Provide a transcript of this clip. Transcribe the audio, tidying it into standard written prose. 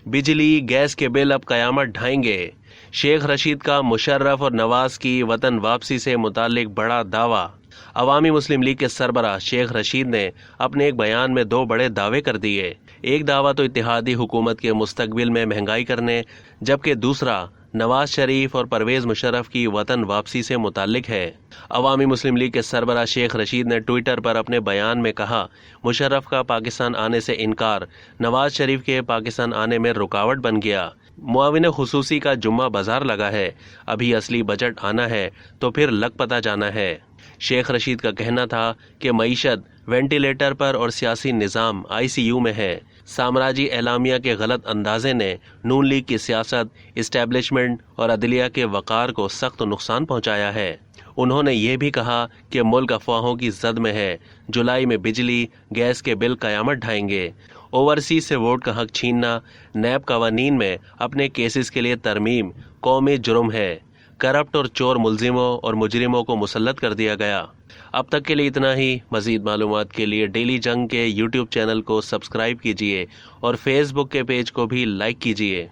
बिजली गैस के बिल अब कयामत ढाएंगे। शेख रशीद का मुशर्रफ और नवाज की वतन वापसी से मुतालिक बड़ा दावा। अवामी मुस्लिम लीग के सरबराह शेख रशीद ने अपने एक बयान में दो बड़े दावे कर दिए। एक दावा तो इत्तेहादी हुकूमत के मुस्तकबिल में महंगाई करने, जबकि दूसरा नवाज शरीफ और परवेज मुशर्रफ की वतन वापसी से मुतालिक है। अवामी मुस्लिम लीग के सरबराह शेख रशीद ने ट्विटर पर अपने बयान में कहा, मुशर्रफ का पाकिस्तान आने से इनकार नवाज शरीफ के पाकिस्तान आने में रुकावट बन गया। मुआविन खुसूसी का जुम्मा बाजार लगा है, अभी असली बजट आना है तो फिर लग पता जाना है। शेख रशीद का कहना था कि मईशत वेंटिलेटर पर और सियासी निज़ाम ICU में है। साम्राजी एलामिया के गलत अंदाजे ने नून लीग की सियासत, इस्टेब्लिशमेंट और अदलिया के वक़ार को सख्त नुकसान पहुंचाया है। उन्होंने ये भी कहा कि मुल्क अफवाहों की जद में है, जुलाई में बिजली गैस के बिल कयामत ढाएंगे। ओवरसीज से वोट का हक छीनना, नैब कवानीन में अपने केसेस के लिए तरमीम कौमी जुर्म है। करप्ट और चोर मुलजिमों और मुजरिमों को मुसल्लत कर दिया गया। अब तक के लिए इतना ही। मज़ीद मालूमात के लिए डेली जंग के YouTube चैनल को सब्सक्राइब कीजिए और फेसबुक के पेज को भी लाइक कीजिए।